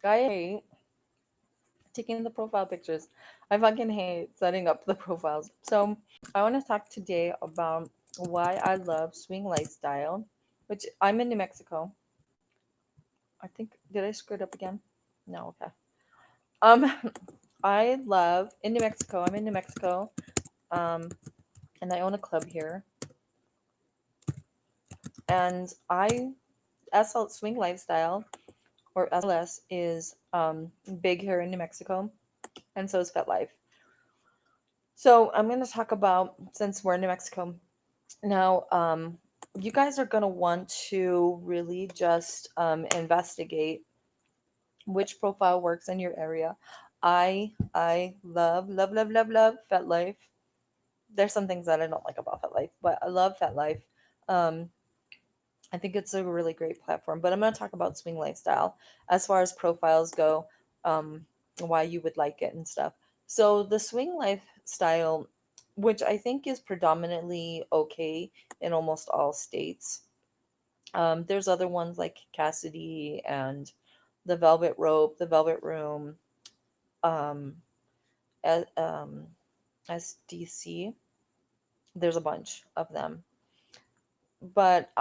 I hate taking the profile pictures. I fucking hate setting up the profiles. So I want to talk today about why I love swing lifestyle, which I'm in New Mexico. I think did I screw it up again? No, okay. Um, I love in New Mexico. I'm in New Mexico. Um, and I own a club here, and I SL Swing Lifestyle or SLS is big here in New Mexico, and so is Fetlife. So I'm going to talk about since we're in New Mexico now. You guys are going to want to really just investigate which profile works in your area. I love FetLife. There's some things that I don't like about FetLife, but I love FetLife. Um, I think it's a really great platform. But I'm going to talk about Swing Lifestyle as far as profiles go, um, why you would like it and stuff. So the Swing Lifestyle, which I think is predominantly okay in almost all states. There's other ones like Cassidy and the Velvet Rope, the Velvet Room, um, um, SDC. There's a bunch of them, but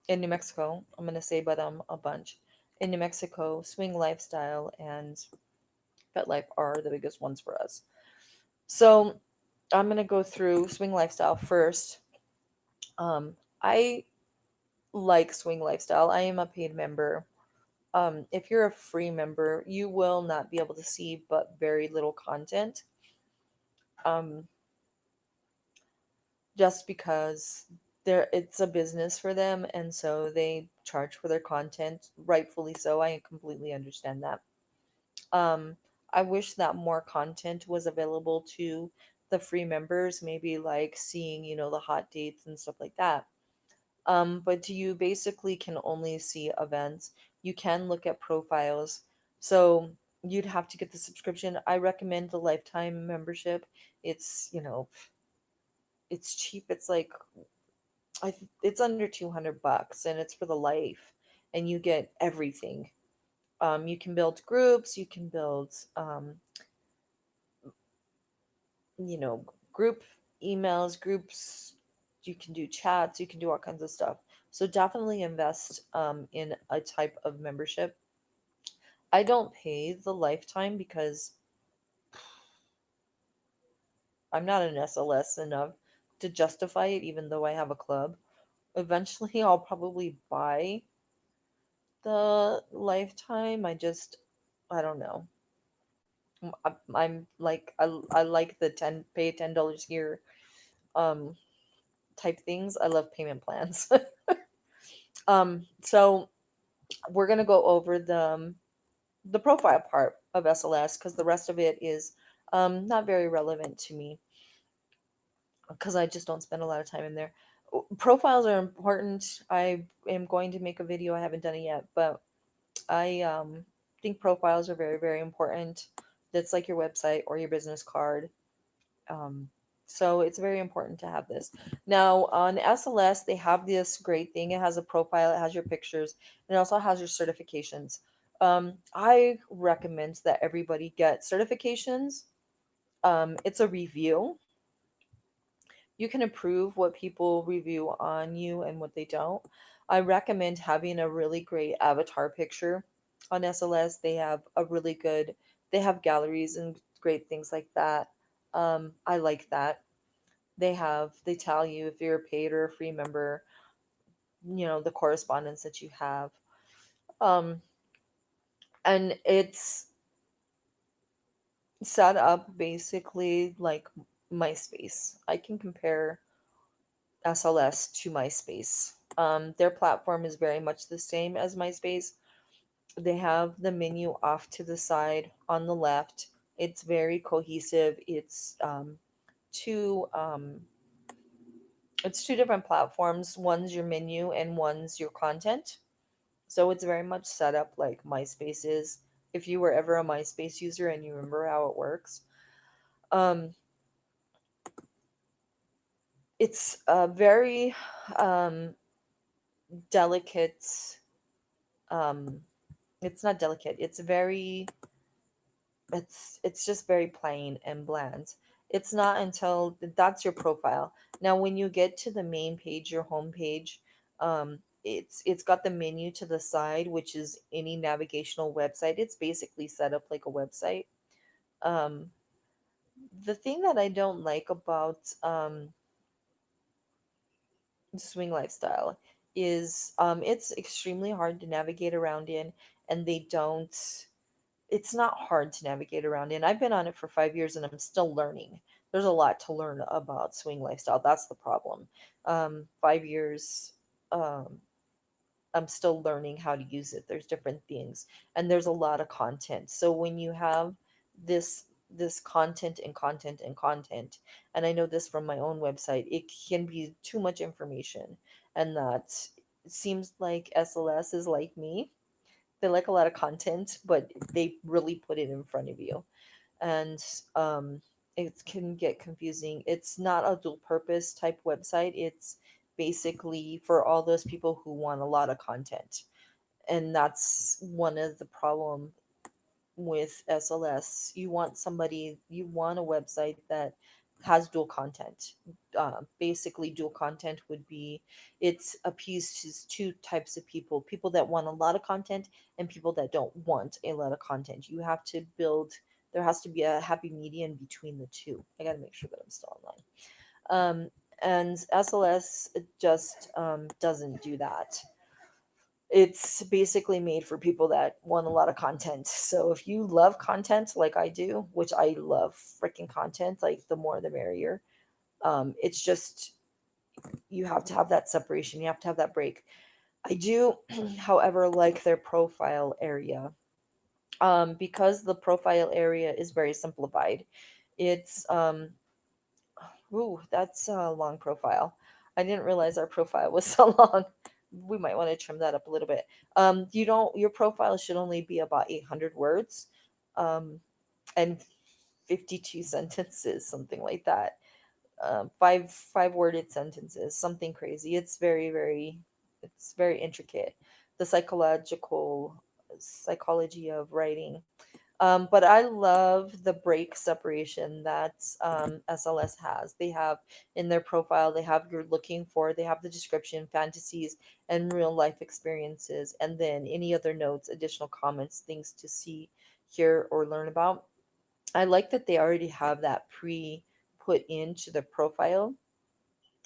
in New Mexico, I'm gonna say, but a bunch in New Mexico, Swing Lifestyle and Pet Life are the biggest ones for us. So I'm gonna go through Swing Lifestyle first. I like Swing Lifestyle. I am a paid member. If you're a free member, you will not be able to see but very little content. Um, just because it's a business for them, and so they charge for their content, rightfully so. I completely understand that. Um, I wish that more content was available to the free members, maybe like seeing, the hot dates and stuff like that. But you basically can only see events. You can look at profiles. So you'd have to get the subscription. I recommend the lifetime membership. It's, it's cheap. It's like it's under 200 bucks and it's for the life and you get everything. You can build groups, you can build you know, group emails, groups, you can do chats, you can do all kinds of stuff. So definitely invest in a type of membership. I don't pay the lifetime because I'm not an SLS enough to justify it, even though I have a club. Eventually, I'll probably buy the lifetime. I don't know. I'm like, I like the 10, pay $10 here um, type things. I love payment plans. So we're gonna go over the profile part of SLS because the rest of it is not very relevant to me because I just don't spend a lot of time in there. Profiles are important. I am going to make a video. I haven't done it yet, but I think profiles are very, very important. That's like your website or your business card. Um, so it's very important to have this. Now on SLS, they have this great thing. It has a profile, it has your pictures, and it also has your certifications. I recommend that everybody get certifications. It's a review. You can approve what people review on you and what they don't. I recommend having a really great avatar picture on SLS. They have galleries and great things like that. I like that. They tell you if you're a paid or a free member, the correspondence that you have. Um, and it's set up basically like MySpace. I can compare SLS to MySpace. Their platform is very much the same as MySpace. They have the menu off to the side on the left. It's very cohesive. Two it's two different platforms. One's your menu and one's your content. So it's very much set up like MySpace is. If you were ever a MySpace user and you remember how it works, um, it's a very um, delicate. Um, it's not delicate. It's just very plain and bland. It's not until that's your profile. Now, when you get to the main page, your home page, it's got the menu to the side, which is any navigational website. It's basically set up like a website. Um, the thing that I don't like about swing lifestyle is it's extremely hard to navigate around in, and they don't it's not hard to navigate around in. I've been on it for 5 years and I'm still learning. There's a lot to learn about swing lifestyle. That's the problem. 5 years, um, I'm still learning how to use it. There's different things, and there's a lot of content. So when you have this content and content and content, and I know this from my own website, it can be too much information, and that it seems like SLS is like me. They like a lot of content, but they really put it in front of you, and it can get confusing. It's not a dual purpose type website. It's basically for all those people who want a lot of content, and that's one of the problem with SLS. You want a website that has dual content. Basically, dual content would be it's appeased to two types of people: people that want a lot of content and people that don't want a lot of content. You have to build. There has to be a happy median between the two. I got to make sure that I'm still online. And SLS just doesn't do that. It's basically made for people that want a lot of content. So if you love content like I do, which I love freaking content, like the more the merrier. It's just you have to have that separation. You have to have that break. I do, however, like their profile area, because the profile area is very simplified. It's ooh, that's a long profile. I didn't realize our profile was so long. We might want to trim that up a little bit. You don't. Your profile should only be about 800 words, and 52 sentences, something like that. Five worded sentences, something crazy. It's very intricate. The psychology of writing, but I love the break separation that SLS has. They have in their profile, they have you're looking for, they have the description, fantasies, and real life experiences, and then any other notes, additional comments, things to see, hear, or learn about. I like that they already have that pre put into the profile.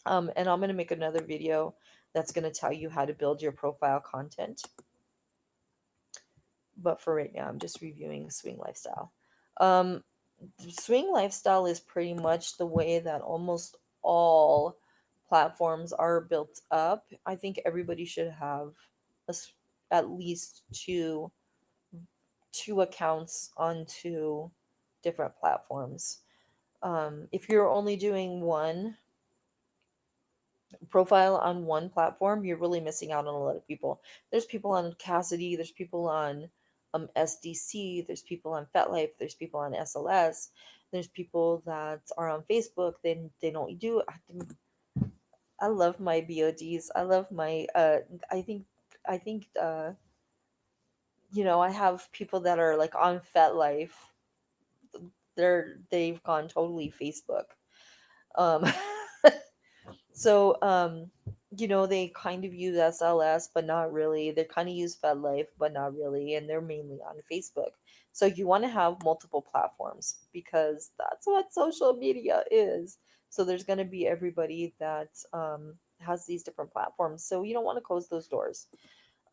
And I'm going to make another video that's going to tell you how to build your profile content. But for right now, I'm just reviewing Swing Lifestyle. Um, Swing Lifestyle is pretty much the way that almost all platforms are built up. I think everybody should have a s at least two accounts on two different platforms. If you're only doing one profile on one platform, you're really missing out on a lot of people. There's people on Cassidy, there's people on SDC, there's people on Fetlife, there's people on SLS, there's people that are on Facebook. They don't do. I love my BODs. I love my. I think I have people that are like on Fetlife. They've gone totally Facebook. Um, So, they kind of use SLS, but not really. They kind of use FedLife, but not really. And they're mainly on Facebook. So, you want to have multiple platforms because that's what social media is. So, there's going to be everybody that has these different platforms. So, you don't want to close those doors.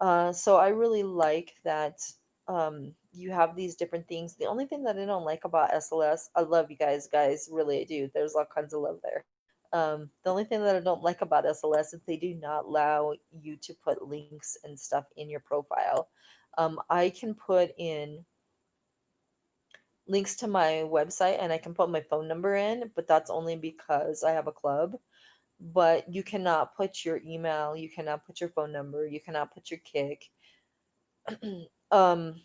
So I really like that you have these different things. The only thing that I don't like about SLS, I love you guys, really I do. There's all kinds of love there. The only thing that I don't like about SLS is they do not allow you to put links and stuff in your profile. I can put in links to my website and I can put my phone number in, but that's only because I have a club. But you cannot put your email, you cannot put your phone number, you cannot put your kick. um,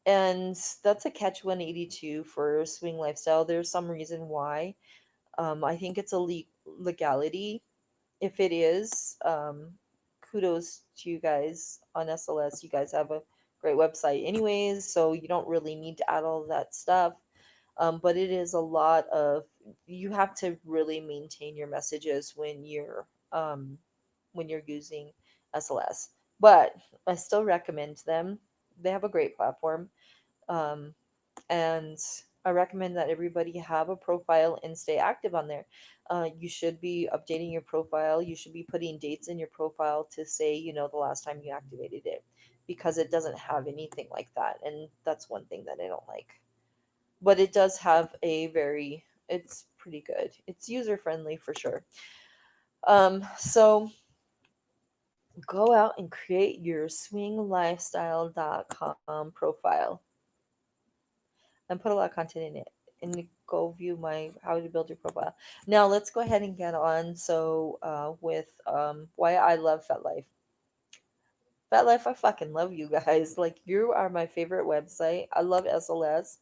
and that's a catch 182 for swing lifestyle. There's some reason why. I think it's a legality. If it is, kudos to you guys on SLS. You guys have a great website anyways, so you don't really need to add all that stuff. But it is a lot of, you have to really maintain your messages when you're using SLS. But I still recommend them. They have a great platform. Um, and I recommend that everybody have a profile and stay active on there. You should be updating your profile. You should be putting dates in your profile to say, the last time you activated it, because it doesn't have anything like that. And that's one thing that I don't like. But it does have it's pretty good. It's user friendly for sure. So go out and create your swinglifestyle.com profile and put a lot of content in it, and go view my how to build your profile. Now let's go ahead and get on. So with why I love FetLife, I fucking love you guys. Like, you are my favorite website. I love SLS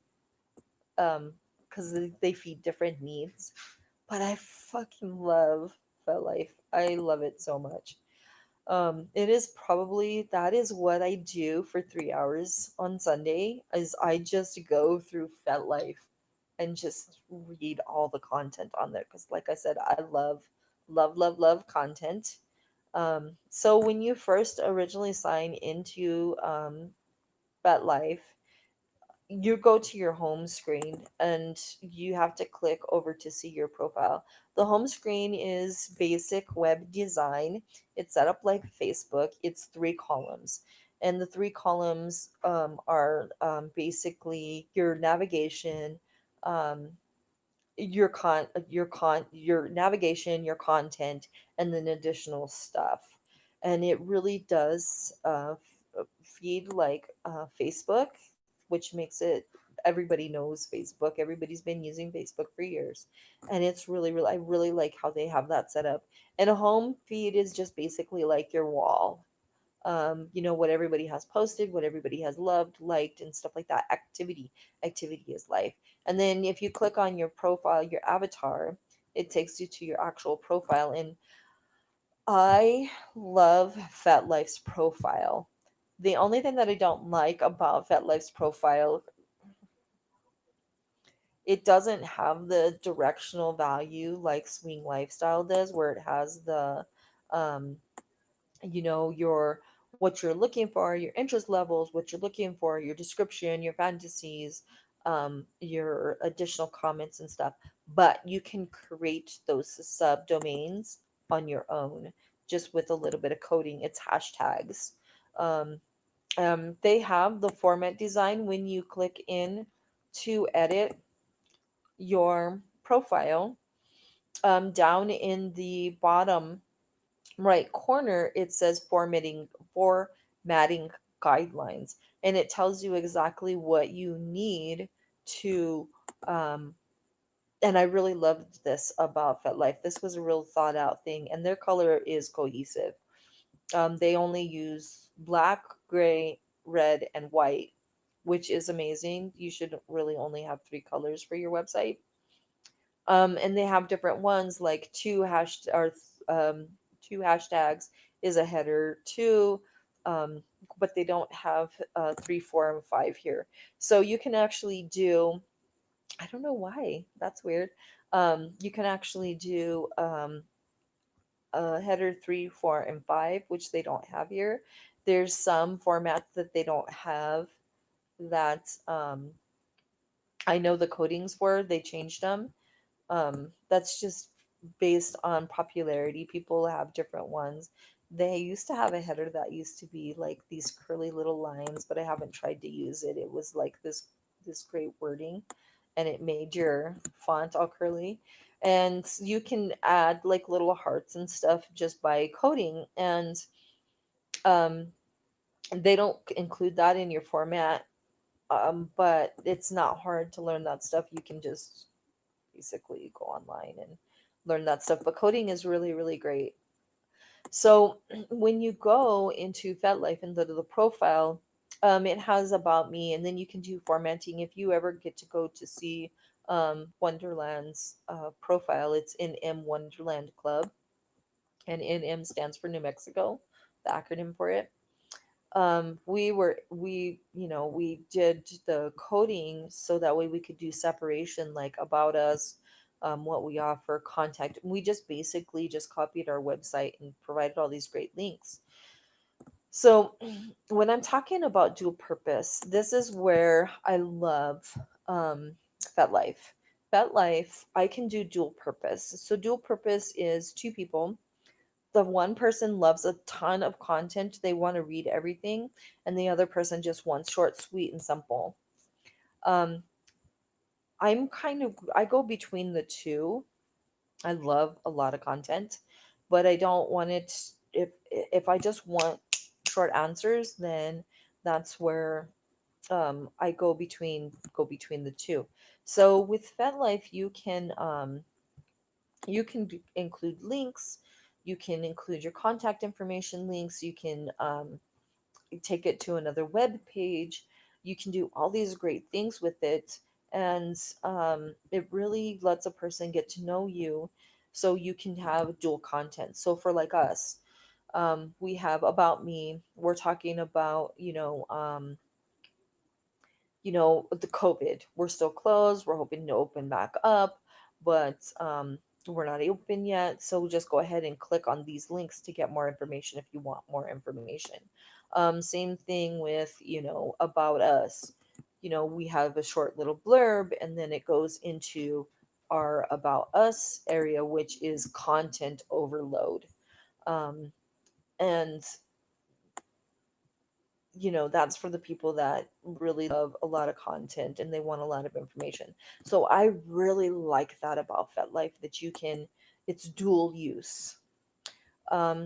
um because they feed different needs, but I fucking love FetLife. I love it so much. It is probably that is what I do for 3 hours on Sunday. Is I just go through FetLife and just read all the content on there, because, like I said, I love content. So when you first originally sign into FetLife, you go to your home screen and you have to click over to see your profile. The home screen is basic web design. It's set up like Facebook. It's three columns. And the three columns are basically your navigation, um, your navigation, your content, and then additional stuff. And it really does feed like Facebook, which makes it, everybody knows Facebook, everybody's been using Facebook for years. And it's really, I really like how they have that set up. And a home feed is just basically like your wall. What everybody has posted, what everybody has loved, liked, and stuff like that. Activity is life. And then if you click on your profile, your avatar, it takes you to your actual profile. And I love FetLife's profile. The only thing that I don't like about FetLife's profile, it doesn't have the directional value like Swing Lifestyle does, where it has the um, your what you're looking for, your interest levels, what you're looking for, your description, your fantasies, your additional comments and stuff. But you can create those subdomains on your own, just with a little bit of coding. It's hashtags. um, they have the format design when you click in to edit your profile. Down in the bottom right corner, it says formatting guidelines, and it tells you exactly what you need to um, and I really loved this about FetLife. This was a real thought out thing, and their color is cohesive. They only use black, gray, red, and white, which is amazing. You should really only have three colors for your website. And they have different ones, like two hashtags is a header, but they don't have 3, 4, and 5 here. So you can actually do, I don't know why, that's weird. You can actually do header 3, 4, and 5, which they don't have here. There's some formats that they don't have that I know the codings for, they changed them. That's just based on popularity. People have different ones. They used to have a header that used to be like these curly little lines, but I haven't tried to use it. It was like this great wording, and it made your font all curly. And you can add like little hearts and stuff just by coding. And um, they don't include that in your format, but it's not hard to learn that stuff. You can just basically go online and learn that stuff. But coding is really, really great. So when you go into FetLife and go to the profile, it has about me, and then you can do formatting. If you ever get to go to see Wonderland's profile, it's in M Wonderland Club, and NM stands for New Mexico, the acronym for it. we did the coding so that way we could do separation, like about us, what we offer, contact. We just basically just copied our website and provided all these great links. So when I'm talking about dual purpose, this is where I love FetLife. FetLife, I can do dual purpose. So dual purpose is two people. The one person loves a ton of content, they want to read everything, and the other person just wants short, sweet, and simple. Um, I go between the two. I love a lot of content, but I don't want it. If I just want short answers, then that's where I go between the two. So with FetLife, you can include links, you can include your contact information links, you can take it to another web page, you can do all these great things with it, and it really lets a person get to know you, so you can have dual content. So for like us, we have about me, we're talking about the COVID. We're still closed. We're hoping to open back up, but we're not open yet. So just go ahead and click on these links to get more information if you want more information. Same thing with, about us. We have a short little blurb, and then it goes into our about us area, which is content overload. Um, and that's for the people that really love a lot of content and they want a lot of information. So I really like that about FetLife, that it's dual use.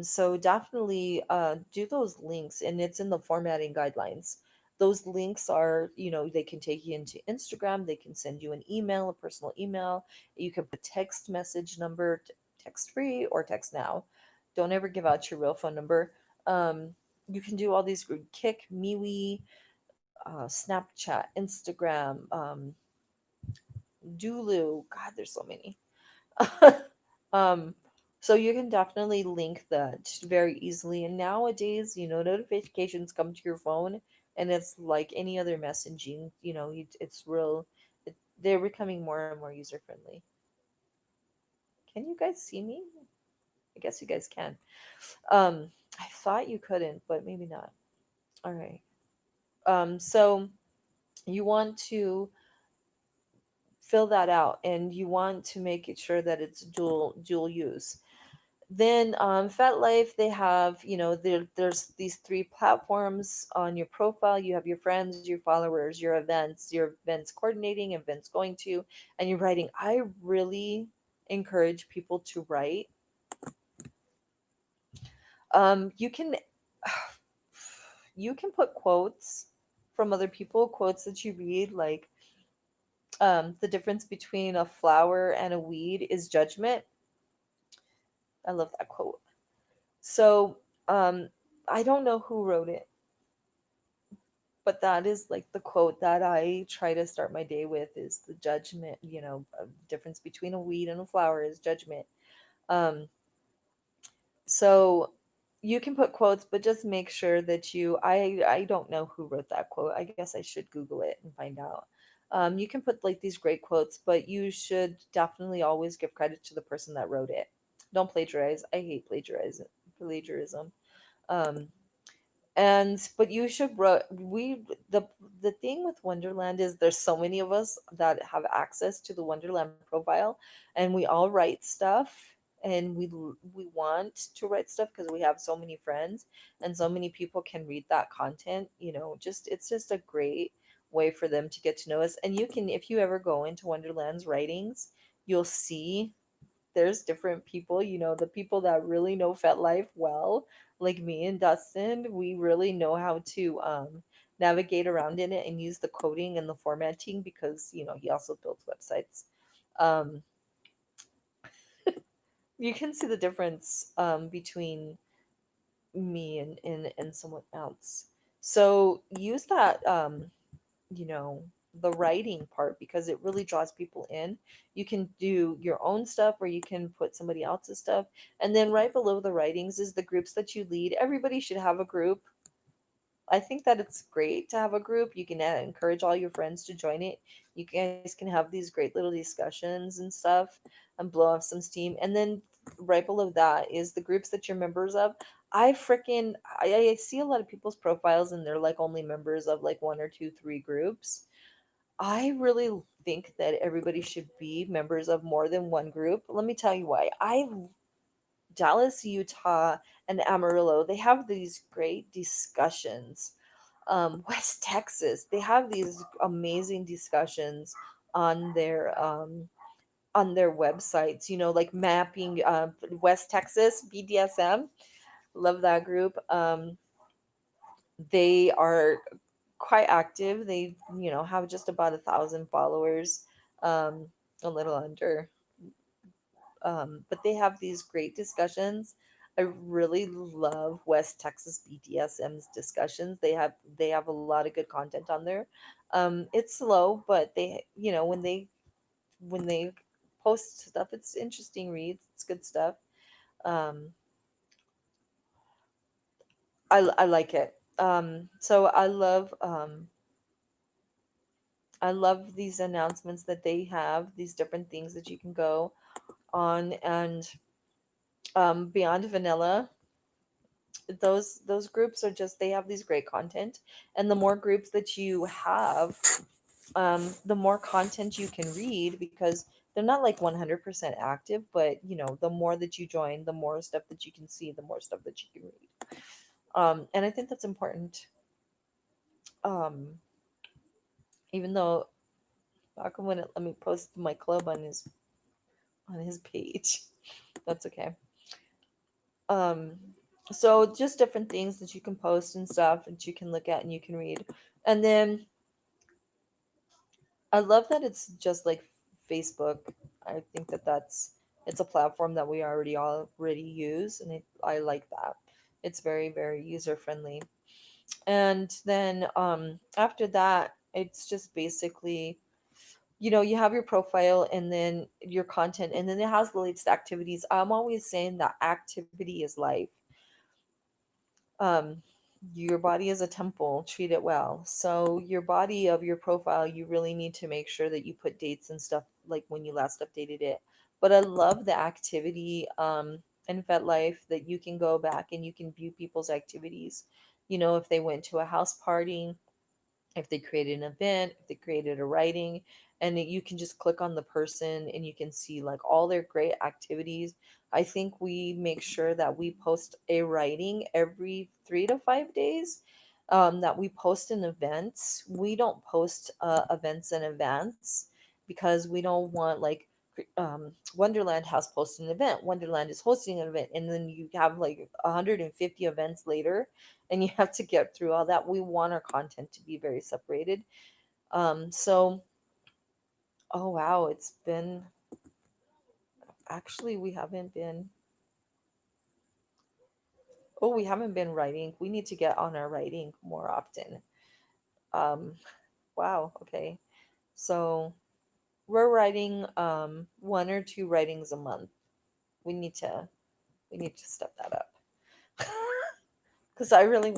So definitely do those links, and it's in the formatting guidelines. Those links are, they can take you into Instagram, they can send you an email, a personal email. You can put text message number, text free or text now. Don't ever give out your real phone number. You can do all these Kick, MeWe, Snapchat, Instagram, Dulu. God, there's so many. um, so you can definitely link that very easily. And nowadays, notifications come to your phone, and it's like any other messaging. It's real. They're becoming more and more user friendly. Can you guys see me? I guess you guys can. I thought you couldn't, but maybe not. All right. So you want to fill that out, and you want to make it sure that it's dual use. Then FetLife, they have, there's these three platforms on your profile. You have your friends, your followers, your events coordinating, events going to, and your writing. I really encourage people to write. You can you can put quotes from other people, quotes that you read, like the difference between a flower and a weed is judgment. I love that quote. So, I don't know who wrote it, but that is like the quote that I try to start my day with, is the judgment, difference between a weed and a flower is judgment. Um, so you can put quotes, but just make sure that I don't know who wrote that quote. I guess I should Google it and find out. You can put like these great quotes, but you should definitely always give credit to the person that wrote it. Don't plagiarize. I hate plagiarism. Um, and but you should the thing with Wonderland is there's so many of us that have access to the Wonderland profile, and we all write stuff, and we want to write stuff because we have so many friends, and so many people can read that content. Just it's just a great way for them to get to know us. And you can, if you ever go into Wonderland's writings, you'll see there's different people, the people that really know FetLife well, like me and Dustin, we really know how to navigate around in it and use the coding and the formatting, because, he also builds websites. Um, you can see the difference between me and someone else. So use that you know the writing part, because it really draws people in. You can do your own stuff, or you can put somebody else's stuff, and then right below the writings is the groups that you lead. Everybody should have a group. I think that it's great to have a group. You can encourage all your friends to join it. You guys can have these great little discussions and stuff and blow off some steam. And then right below that is the groups that you're members of. I see a lot of people's profiles and they're like only members of like one or two, three groups. I really think that everybody should be members of more than one group. Let me tell you why. Dallas, Utah, and Amarillo, they have these great discussions. West Texas, they have these amazing discussions on their websites. Like mapping West Texas BDSM. Love that group. They are quite active. They have just about 1,000 followers, um, a little under. But they have these great discussions. I really love West Texas BDSM's discussions. They have a lot of good content on there. It's slow, but when they post stuff, it's interesting reads. It's good stuff. Um, I like it. So I love these announcements that they have. These different things that you can go on and beyond vanilla, those groups are just, they have these great content. And the more groups that you have, the more content you can read, because they're not like 100% active, but the more that you join, the more stuff that you can see, the more stuff that you can read. And I think that's important. um Even though, how come when it let me post my club on his page? That's okay. um so just different things that you can post and stuff that you can look at and you can read. And then I love that it's just like Facebook. I think that it's a platform that we already use, and I like that. It's very, very user friendly. And then after that, it's just basically, you have your profile and then your content, and then it has the latest activities. I'm always saying that activity is life. um your body is a temple, treat it well. So your body of your profile, you really need to make sure that you put dates and stuff, like when you last updated it. But I love the activity in FetLife that you can go back and you can view people's activities. If they went to a house party, if they created an event, if they created a writing, and you can just click on the person and you can see like all their great activities. I think we make sure that we post a writing every 3 to 5 days, that we post an event. We don't post events in advance because we don't want like Wonderland has posted an event. Wonderland is hosting an event, and then you have like 150 events later, and you have to get through all that. We want our content to be very separated. So, oh wow, it's been, actually, we haven't been writing. We need to get on our writing more often. Um, wow, okay. So we're writing one or two writings a month. We need to we need to step that up. Because I really